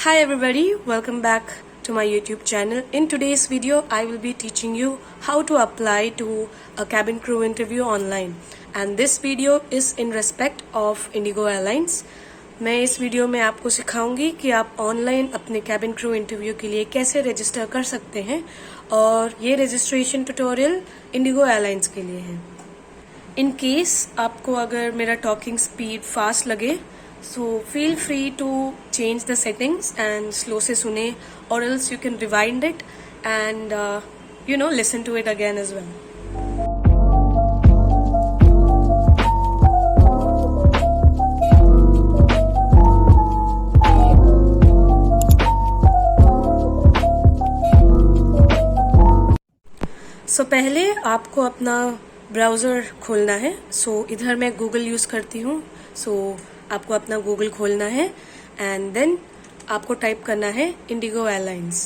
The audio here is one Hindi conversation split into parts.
Hi everybody, welcome back to my YouTube channel. In today's video, I will be teaching you how to apply to a cabin crew interview online. And this video is in respect of Indigo Airlines. मैं इस वीडियो में आपको सिखाऊंगी कि आप ऑनलाइन अपने कैबिन क्रू इंटरव्यू के लिए कैसे रजिस्टर कर सकते हैं और ये रजिस्ट्रेशन ट्यूटोरियल इंडिगो एयरलाइंस के लिए है. इन केस आपको अगर मेरा टॉकिंग स्पीड फास्ट लगे so feel free to change the settings and slow से सुने or else you can rewind it and listen to it again as well. So पहले आपको अपना ब्राउज़र खोलना है. So इधर मैं गूगल यूज़ करती हूँ. So आपको अपना गूगल खोलना है एंड देन आपको टाइप करना है IndiGo airlines.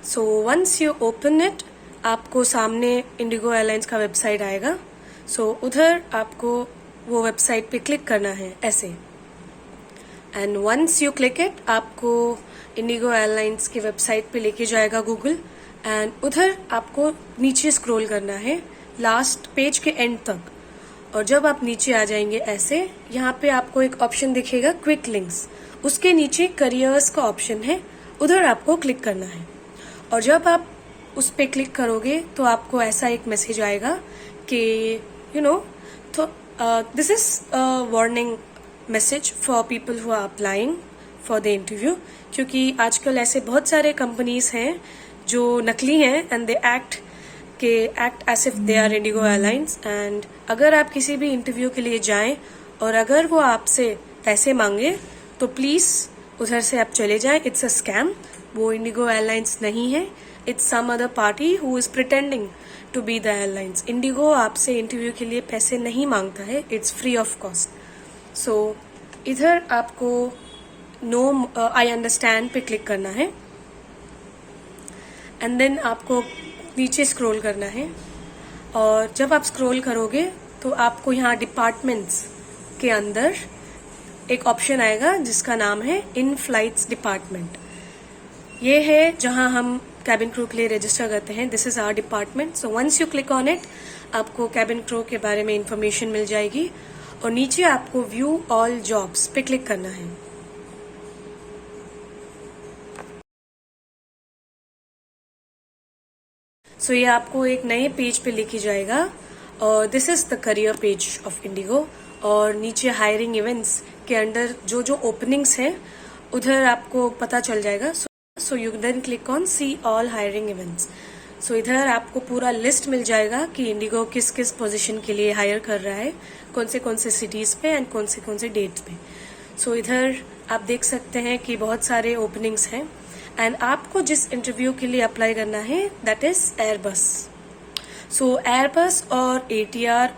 So once you open it आपको सामने इंडिगो एयरलाइंस का वेबसाइट आएगा. सो उधर आपको वो वेबसाइट पे क्लिक करना है ऐसे and once you click it आपको इंडिगो एयरलाइंस की वेबसाइट पे लेके जाएगा गूगल एंड उधर आपको नीचे स्क्रॉल करना है लास्ट पेज के एंड तक. और जब आप नीचे आ जाएंगे ऐसे यहाँ पे आपको एक ऑप्शन दिखेगा क्विक लिंक्स. उसके नीचे करियर्स का ऑप्शन है, उधर आपको क्लिक करना है. और जब आप उस पे क्लिक करोगे तो आपको ऐसा एक मैसेज आएगा कि तो this is warning message for people who are applying for the interview. क्योंकि आजकल ऐसे बहुत सारे कंपनीज हैं जो नकली हैं and they act as if they are IndiGo airlines. And अगर आप किसी भी इंटरव्यू के लिए जाएं और अगर वो आपसे पैसे मांगे तो प्लीज उधर से आप चले जाएं. It's a scam. वो इंडिगो एयरलाइंस नहीं है. It's some other party who is pretending to be the airlines. IndiGo आपसे इंटरव्यू के लिए पैसे नहीं मांगता है. It's free of cost. So इधर आपको नो आई अंडरस्टैंड पे क्लिक करना है एंड देन आपको नीचे स्क्रॉल करना है. और जब आप स्क्रॉल करोगे तो आपको यहाँ डिपार्टमेंट्स के अंदर एक ऑप्शन आएगा जिसका नाम है इन फ्लाइट्स डिपार्टमेंट. ये है जहाँ हम कैबिन क्रू के लिए रजिस्टर करते हैं. This is our department. So once you click on it आपको कैबिन क्रू के बारे में इंफॉर्मेशन मिल जाएगी और नीचे आपको व्यू ऑल जॉब्स पे क्लिक करना है. सो ये आपको एक नए पेज पे लेके जाएगा और this is the career page of Indigo. और नीचे हायरिंग इवेंट्स के अंडर जो जो ओपनिंग्स हैं उधर आपको पता चल जाएगा. So you then click on see all hiring events. So इधर आपको पूरा लिस्ट मिल जाएगा कि इंडिगो किस किस पोजीशन के लिए हायर कर रहा है, कौन से सिटीज पे एंड कौन से डेट्स पे. सो इधर आप देख सकते हैं कि बहुत सारे ओपनिंग्स हैं एंड आपको जिस इंटरव्यू के लिए अप्लाई करना है that is Airbus. So Airbus और एटीआर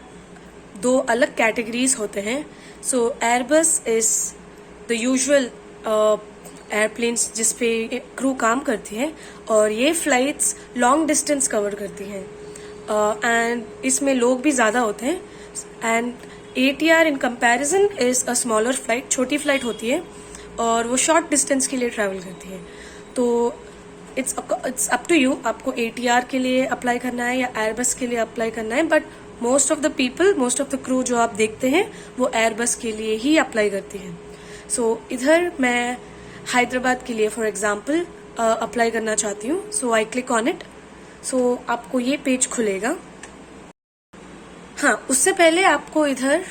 दो अलग कैटेगरीज होते हैं. So Airbus is the usual airplanes जिसपे क्रू काम करती है और ये फ्लाइट्स लॉन्ग डिस्टेंस कवर करती हैं एंड इसमें लोग भी ज़्यादा होते हैं. And ATR in comparison is a smaller flight, छोटी फ्लाइट होती है और वो शॉर्ट डिस्टेंस के लिए ट्रैवल करती है. तो इट्स अप टू यू आपको एटीआर के लिए अप्लाई करना है या एयरबस के लिए अप्लाई करना है. But most of the crew जो आप देखते हैं वो एयरबस के लिए ही अप्लाई करती हैं. सो इधर मैं हैदराबाद के लिए फॉर एग्जांपल अप्लाई करना चाहती हूँ. सो आई क्लिक ऑन इट. सो आपको ये पेज खुलेगा. हाँ, उससे पहले आपको इधर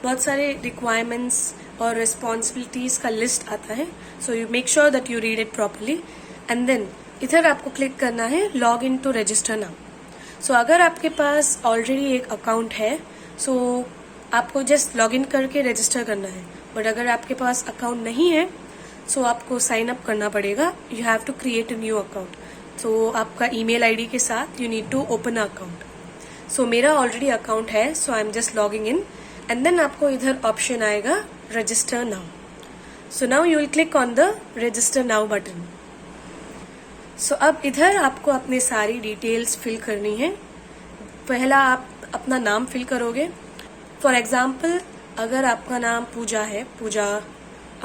बहुत सारे रिक्वायरमेंट्स और रिस्पॉन्सिबिलिटीज का लिस्ट आता है. So you make sure that you read it properly and then इधर आपको क्लिक करना है log in to register now. So अगर आपके पास ऑलरेडी एक अकाउंट है सो आपको जस्ट लॉग इन करके रजिस्टर करना है. बट अगर आपके पास अकाउंट नहीं है सो आपको साइन अप करना पड़ेगा. You have to create a new account. So आपका ईमेल आईडी के साथ you need to open a account. So मेरा ऑलरेडी अकाउंट है so I am just logging in and then आपको इधर ऑप्शन आएगा register now. So now you will click on the register now button. So अब इधर आपको अपनी सारी डिटेल्स फिल करनी है. पहला आप अपना नाम फिल करोगे. फॉर एग्जाम्पल अगर आपका नाम पूजा है, Pooja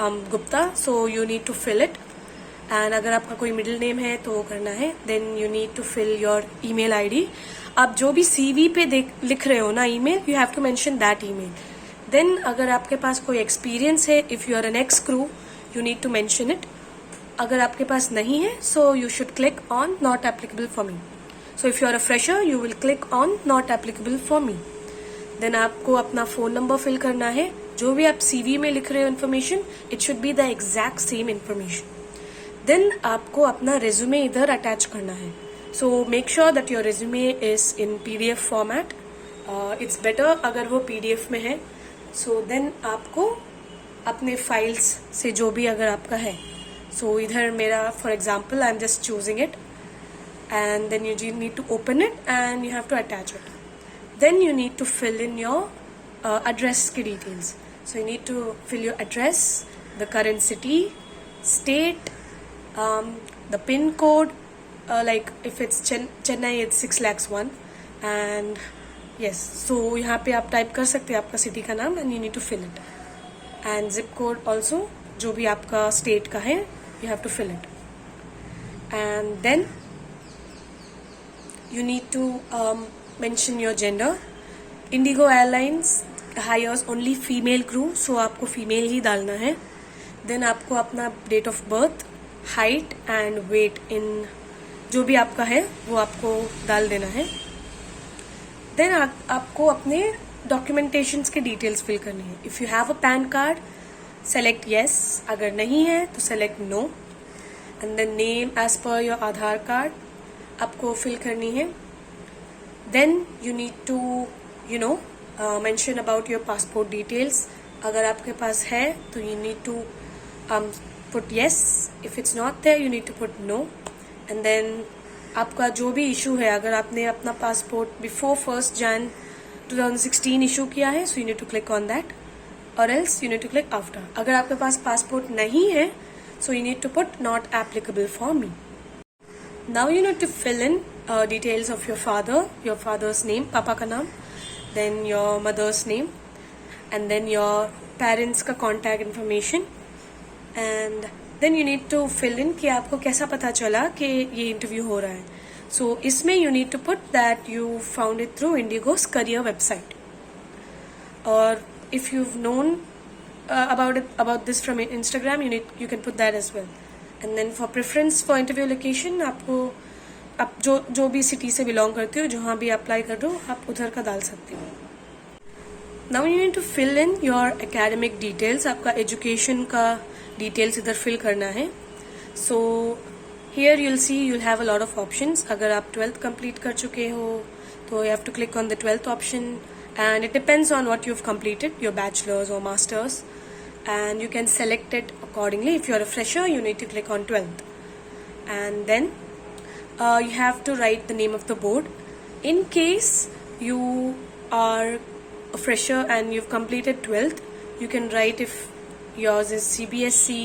Gupta, so you need to fill it. And अगर आपका कोई मिडिल नेम है तो वो करना है. Then you need to fill your email ID. आप जो भी CV पे लिख रहे हो ना email, you have to mention that email. Then अगर आपके पास कोई एक्सपीरियंस है, if you are an ex crew, you need to mention it. अगर आपके पास नहीं है, so you should click on not applicable for me. So if you are a fresher, you will click on not applicable for me. Then आपको अपना फोन नंबर फिल करना है. जो भी आप CV में लिख रहे हो information, it should be the exact same information. Then आपको अपना रेज्यूमे इधर अटैच करना है. So make sure that your resume is in PDF format. It's better अगर वो PDF में है. सो देन आपको अपने फाइल्स से जो भी अगर आपका है, सो इधर मेरा for example I am just choosing it, and then you need to open it and you have to attach it. Then you need to fill in your address की details. So you need to fill your address, the current city, state, the PIN code, like if it's Chennai, it's 601, and yes, so यहाँ पे आप टाइप कर सकते हैं आपका सिटी का नाम, and you need to fill it, and zip code also, जो भी आपका स्टेट का है, you have to fill it. And then you need to mention your gender. Indigo Airlines hires only female crew, so आपको फीमेल ही डालना है. देन आपको अपना date of birth, height and weight in जो भी आपका है वो आपको डाल देना है. देन आपको अपने डॉक्यूमेंटेशंस के डिटेल्स फिल करनी है. If you have a PAN card, select yes. अगर नहीं है तो select no. And then name as per your Aadhaar card आपको फिल करनी है. Then you need to mention about your passport details. अगर आपके पास है तो you need to put yes. If it's not there, you need to put no. And then आपका जो भी इशू है, अगर आपने अपना passport before 1st Jan 2016 issue किया है, so you need to click on that, or else you need to click after. अगर आपके पास पासपोर्ट नहीं है, so you need to put not applicable for me. Now you need to fill in details of your father's name, पापा का नाम, then your mother's name, and then your parents का contact information, and then you need to fill in कि आपको कैसा पता चला कि ये इंटरव्यू हो रहा है. So इसमें you need to put that you found it through Indigo's career website, or if you've known about this from Instagram, you can put that as well. And then for preference for interview location, आपको आप जो भी सिटी से बिलोंग करते हो, जहाँ भी अप्लाई कर दो, आप उधर का डाल सकते हो. Now you need to fill in your academic details. आपका एजुकेशन का डिटेल्स इधर फिल करना है. So here you'll see you'll have a lot of options. अगर आप 12th कंप्लीट कर चुके हो तो you have to click on the 12th option, and it depends on what you have completed, your bachelors और masters, and you can select it accordingly. If you are a fresher, you need to click on 12th, and then you have to write the name of the board. In case you are a fresher and you've completed 12th, you can write if yours is CBSE,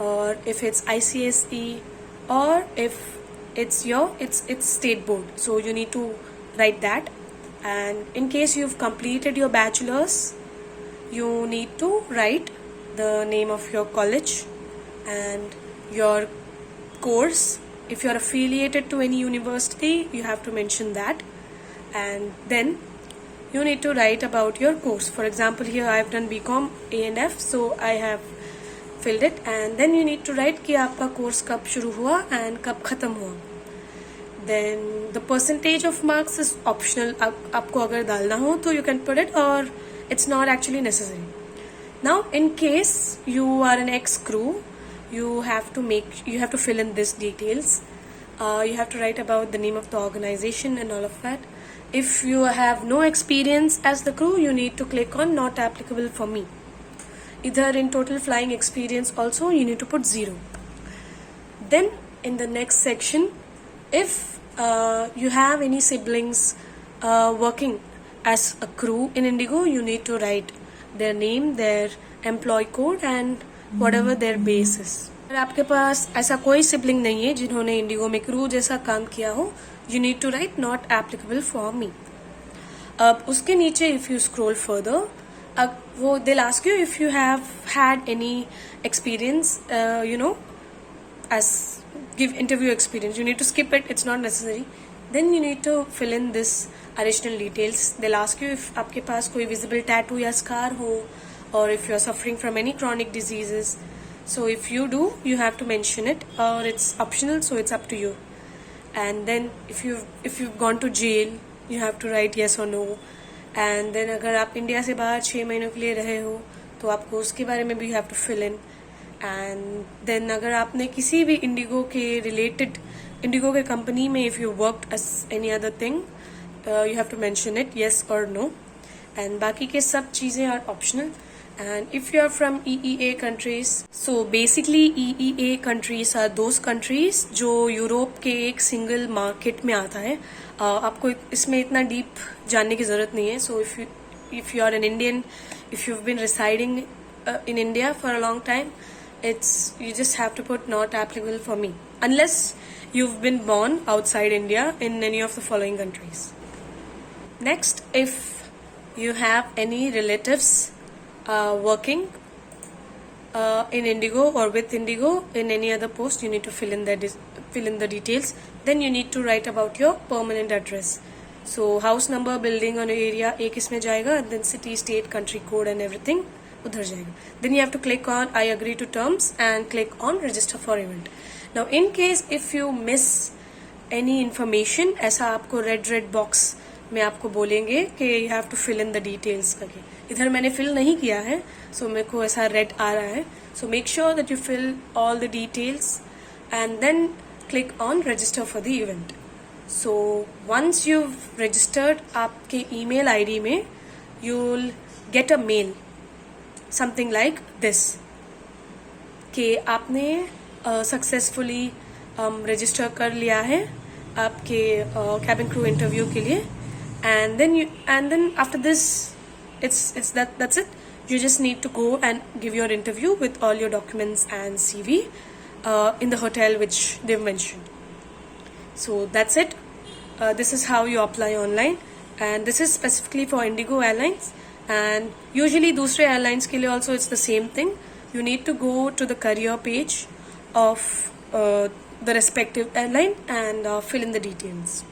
or if it's ICSE, or if it's state board. So you need to write that. And in case you've completed your bachelor's, you need to write the name of your college and your course. If you are affiliated to any university, you have to mention that. And then you need to write about your course. For example, here I have done BCom A&F, so I have filled it. And then you need to write कि आपका कोर्स कब शुरू हुआ and कब खत्म हुआ. Then the percentage of marks is optional. आपको अगर डालना हो तो you can put it, or it's not actually necessary. Now, in case you are an ex-crew, you have to fill in these details. You have to write about the name of the organization and all of that. If you have no experience as the crew, you need to click on not applicable for me. Either in total flying experience also, you need to put 0. Then in the next section, if you have any siblings working as a crew in Indigo, you need to write their name, their employee code, and whatever their base is. अगर आपके पास ऐसा कोई सिबलिंग नहीं है जिन्होंने इंडिगो में क्रू जैसा काम किया हो, you need to write not applicable for me. अब उसके नीचे इफ यू स्क्रॉल फर्दर, वो they'll ask you if you have had any experience, as give interview experience. You need to skip it, it's not necessary. Then you need to fill in this additional details. They'll ask you if आपके पास कोई visible tattoo या scar हो, or if you are suffering from any chronic diseases. So if you do, you have to mention it, or it's optional, so it's up to you. And then if you've gone to jail, you have to write yes or no. And then अगर आप इंडिया से बाहर 6 महीनों के लिए रहे हो तो आपको उसके बारे में भी you have to fill in. And then अगर आपने किसी भी इंडिगो के रिलेटेड इंडिगो के कंपनी में if you worked as any other thing, you have to mention it yes or no. And बाकी के सब चीज़ें are optional. And if you are from EEA countries, so basically EEA countries are those countries जो यूरोप के एक सिंगल मार्केट में आता है. आपको इसमें इतना डीप जानने की ज़रूरत नहीं है. So if you are an Indian, if you've been residing in India for a long time, you just have to put not applicable for me, unless you've been born outside India in any of the following countries. Next, if you have any relatives working in Indigo or with Indigo in any other post, you need to fill in the details. Then you need to write about your permanent address. So house number, building और area एक इसमें जाएगा, and then city, state, country code and everything उधर जाएगा. Then you have to click on I agree to terms and click on register for event. Now in case if you miss any information, ऐसा आपको red box में आपको बोलेंगे कि you have to fill in the details करके. इधर मैंने fill नहीं किया है, so मेरे को ऐसा red आ रहा है. So make sure that you fill all the details and then click on register for the event. So once you've registered, आपके email ID में you'll get a mail, something like this, कि आपने सक्सेसफुली रजिस्टर कर लिया है आपके cabin crew interview के लिए. And then after this, that's it. You just need to go and give your interview with all your documents and CV in the hotel which they've mentioned. So that's it. This is how you apply online, and this is specifically for Indigo Airlines. And usually दूसरे airlines के लिए also it's the same thing. You need to go to the career page of the respective airline and fill in the details.